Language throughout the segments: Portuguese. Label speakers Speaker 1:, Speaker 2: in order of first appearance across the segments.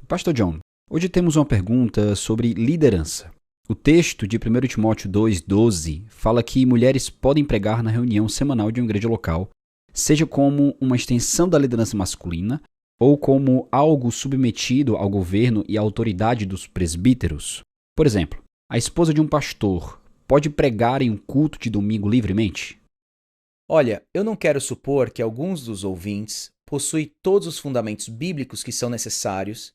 Speaker 1: Pastor John, hoje temos uma pergunta sobre liderança. O texto de 1 Timóteo 2,12 fala que mulheres podem pregar na reunião semanal de uma igreja local, seja como uma extensão da liderança masculina ou como algo submetido ao governo e à autoridade dos presbíteros. Por exemplo, a esposa de um pastor pode pregar em um culto de domingo livremente?
Speaker 2: Olha, eu não quero supor que alguns dos ouvintes possuem todos os fundamentos bíblicos que são necessários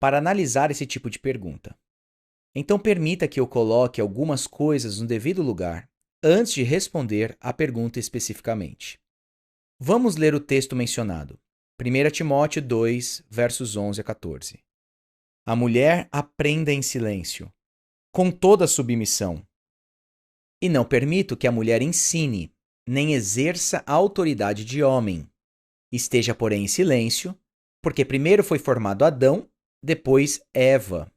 Speaker 2: para analisar esse tipo de pergunta. Então, permita que eu coloque algumas coisas no devido lugar antes de responder à pergunta especificamente. Vamos ler o texto mencionado. 1 Timóteo 2, versos 11 a 14. A mulher aprenda em silêncio, com toda submissão. E não permito que a mulher ensine, nem exerça a autoridade de homem. Esteja, porém, em silêncio, porque primeiro foi formado Adão, depois Eva.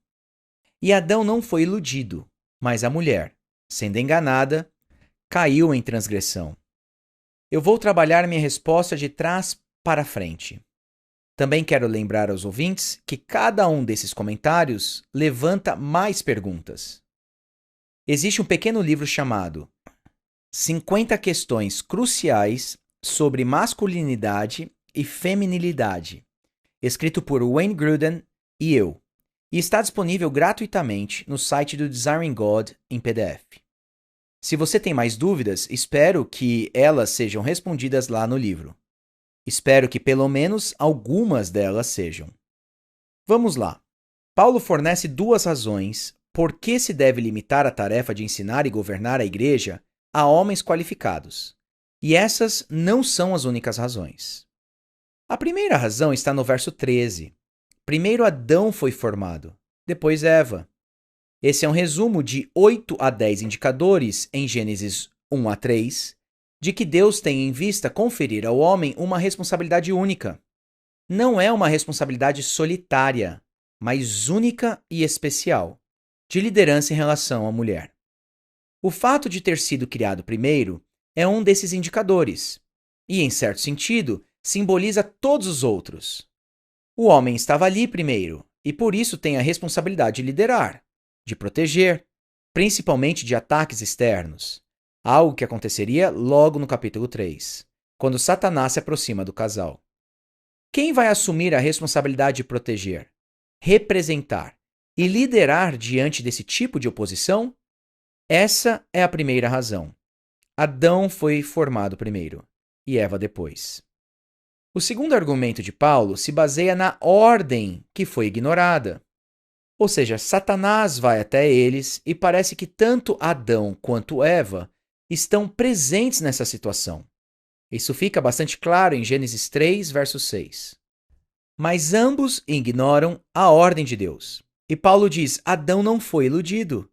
Speaker 2: E Adão não foi iludido, mas a mulher, sendo enganada, caiu em transgressão. Eu vou trabalhar minha resposta de trás para frente. Também quero lembrar aos ouvintes que cada um desses comentários levanta mais perguntas. Existe um pequeno livro chamado 50 Questões Cruciais sobre Masculinidade e Feminilidade, escrito por Wayne Grudem e eu, e está disponível gratuitamente no site do Desiring God em PDF. Se você tem mais dúvidas, espero que elas sejam respondidas lá no livro. Espero que pelo menos algumas delas sejam. Vamos lá. Paulo fornece duas razões por que se deve limitar a tarefa de ensinar e governar a igreja a homens qualificados. E essas não são as únicas razões. A primeira razão está no verso 13. Primeiro Adão foi formado, depois Eva. Esse é um resumo de 8 a 10 indicadores em Gênesis 1 a 3, de que Deus tem em vista conferir ao homem uma responsabilidade única. Não é uma responsabilidade solitária, mas única e especial, de liderança em relação à mulher. O fato de ter sido criado primeiro é um desses indicadores, e, em certo sentido, simboliza todos os outros. O homem estava ali primeiro, e por isso tem a responsabilidade de liderar, de proteger, principalmente de ataques externos, algo que aconteceria logo no capítulo 3, quando Satanás se aproxima do casal. Quem vai assumir a responsabilidade de proteger, representar e liderar diante desse tipo de oposição? Essa é a primeira razão. Adão foi formado primeiro e Eva depois. O segundo argumento de Paulo se baseia na ordem que foi ignorada. Ou seja, Satanás vai até eles e parece que tanto Adão quanto Eva estão presentes nessa situação. Isso fica bastante claro em Gênesis 3, verso 6. Mas ambos ignoram a ordem de Deus. E Paulo diz: Adão não foi iludido,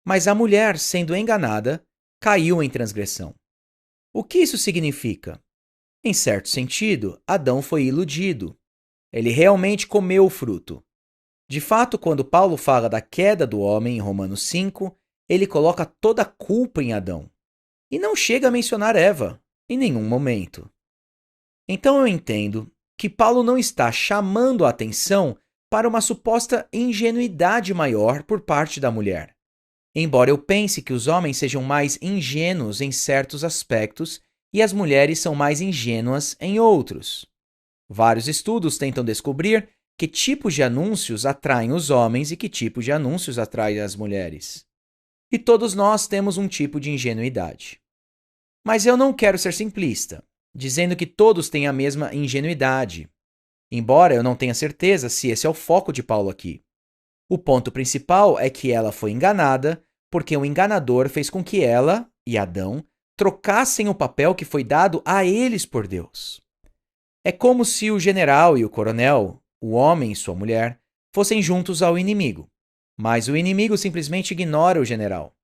Speaker 2: mas a mulher, sendo enganada, caiu em transgressão. O que isso significa? Em certo sentido, Adão foi iludido. Ele realmente comeu o fruto. De fato, quando Paulo fala da queda do homem em Romanos 5, ele coloca toda a culpa em Adão. E não chega a mencionar Eva, em nenhum momento. Então eu entendo que Paulo não está chamando a atenção para uma suposta ingenuidade maior por parte da mulher. Embora eu pense que os homens sejam mais ingênuos em certos aspectos e as mulheres são mais ingênuas em outros. Vários estudos tentam descobrir que tipos de anúncios atraem os homens e que tipos de anúncios atraem as mulheres. E todos nós temos um tipo de ingenuidade. Mas eu não quero ser simplista, dizendo que todos têm a mesma ingenuidade, embora eu não tenha certeza se esse é o foco de Paulo aqui. O ponto principal é que ela foi enganada porque o enganador fez com que ela e Adão trocassem o papel que foi dado a eles por Deus. É como se o general e o coronel, o homem e sua mulher, fossem juntos ao inimigo, mas o inimigo simplesmente ignora o general,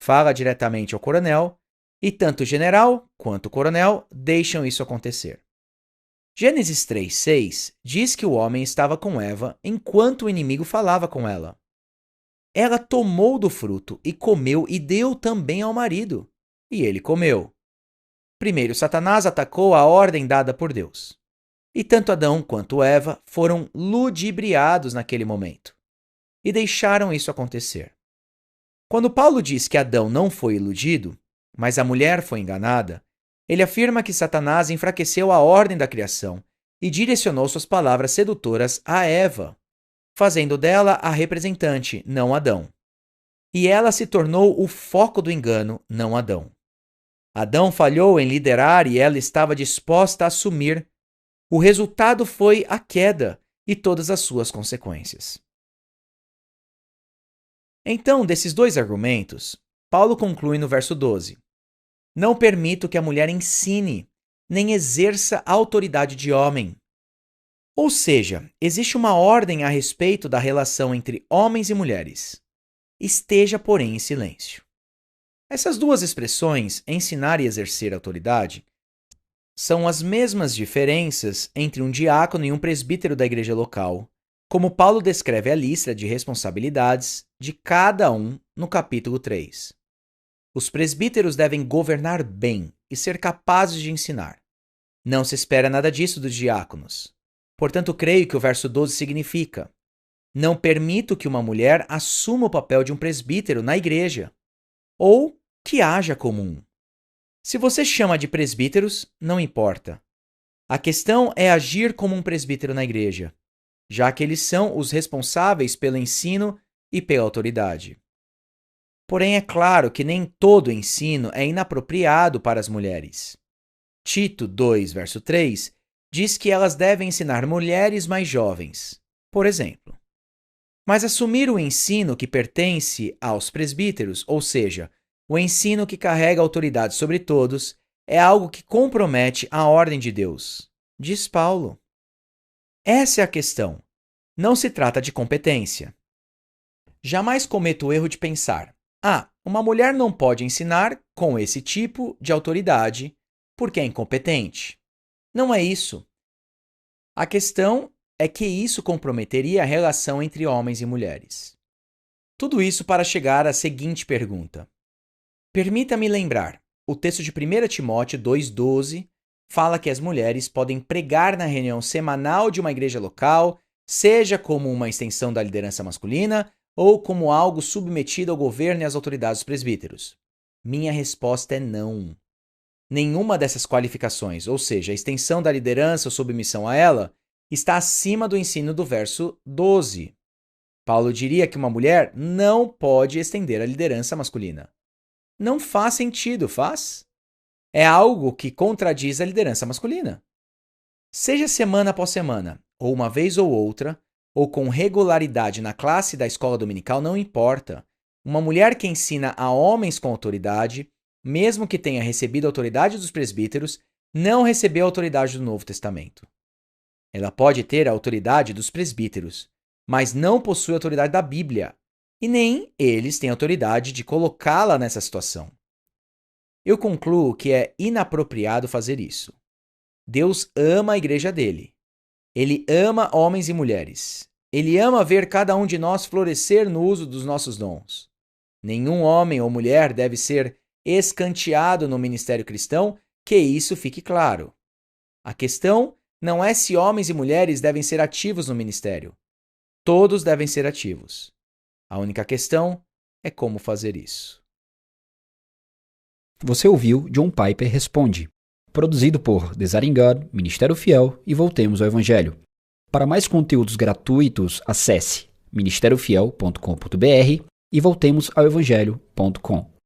Speaker 2: fala diretamente ao coronel, e tanto o general quanto o coronel deixam isso acontecer. Gênesis 3:6 diz que o homem estava com Eva enquanto o inimigo falava com ela. Ela tomou do fruto e comeu e deu também ao marido, e ele comeu. Primeiro, Satanás atacou a ordem dada por Deus. E tanto Adão quanto Eva foram ludibriados naquele momento e deixaram isso acontecer. Quando Paulo diz que Adão não foi iludido, mas a mulher foi enganada, ele afirma que Satanás enfraqueceu a ordem da criação e direcionou suas palavras sedutoras a Eva, fazendo dela a representante, não Adão. E ela se tornou o foco do engano, não Adão. Adão falhou em liderar e ela estava disposta a assumir. O resultado foi a queda e todas as suas consequências. Então, desses dois argumentos, Paulo conclui no verso 12: Não permito que a mulher ensine, nem exerça a autoridade de homem. Ou seja, existe uma ordem a respeito da relação entre homens e mulheres. Esteja, porém, em silêncio. Essas duas expressões, ensinar e exercer autoridade, são as mesmas diferenças entre um diácono e um presbítero da igreja local, como Paulo descreve a lista de responsabilidades de cada um no capítulo 3. Os presbíteros devem governar bem e ser capazes de ensinar. Não se espera nada disso dos diáconos. Portanto, creio que o verso 12 significa: não permito que uma mulher assuma o papel de um presbítero na igreja, ou que haja como um. Se você chama de presbíteros, não importa. A questão é agir como um presbítero na igreja, já que eles são os responsáveis pelo ensino e pela autoridade. Porém, é claro que nem todo ensino é inapropriado para as mulheres. Tito 2, verso 3, diz que elas devem ensinar mulheres mais jovens, por exemplo. Mas assumir o ensino que pertence aos presbíteros, ou seja, o ensino que carrega autoridade sobre todos, é algo que compromete a ordem de Deus, diz Paulo. Essa é a questão. Não se trata de competência. Jamais cometa o erro de pensar: uma mulher não pode ensinar com esse tipo de autoridade porque é incompetente. Não é isso. A questão é que isso comprometeria a relação entre homens e mulheres. Tudo isso para chegar à seguinte pergunta. Permita-me lembrar, o texto de 1 Timóteo 2,12 fala que as mulheres podem pregar na reunião semanal de uma igreja local, seja como uma extensão da liderança masculina ou como algo submetido ao governo e às autoridades dos presbíteros. Minha resposta é não. Nenhuma dessas qualificações, ou seja, a extensão da liderança ou submissão a ela, está acima do ensino do verso 12. Paulo diria que uma mulher não pode estender a liderança masculina. Não faz sentido, faz? É algo que contradiz a liderança masculina. Seja semana após semana, ou uma vez ou outra, ou com regularidade na classe da escola dominical, não importa. Uma mulher que ensina a homens com autoridade, mesmo que tenha recebido a autoridade dos presbíteros, não recebeu a autoridade do Novo Testamento. Ela pode ter a autoridade dos presbíteros, mas não possui a autoridade da Bíblia, e nem eles têm autoridade de colocá-la nessa situação. Eu concluo que é inapropriado fazer isso. Deus ama a igreja dele. Ele ama homens e mulheres. Ele ama ver cada um de nós florescer no uso dos nossos dons. Nenhum homem ou mulher deve ser escanteado no ministério cristão, que isso fique claro. A questão não é se homens e mulheres devem ser ativos no ministério. Todos devem ser ativos. A única questão é como fazer isso.
Speaker 1: Você ouviu John Piper Responde, produzido por Desiring God, Ministério Fiel e Voltemos ao Evangelho. Para mais conteúdos gratuitos, acesse ministériofiel.com.br e voltemosaoevangelho.com.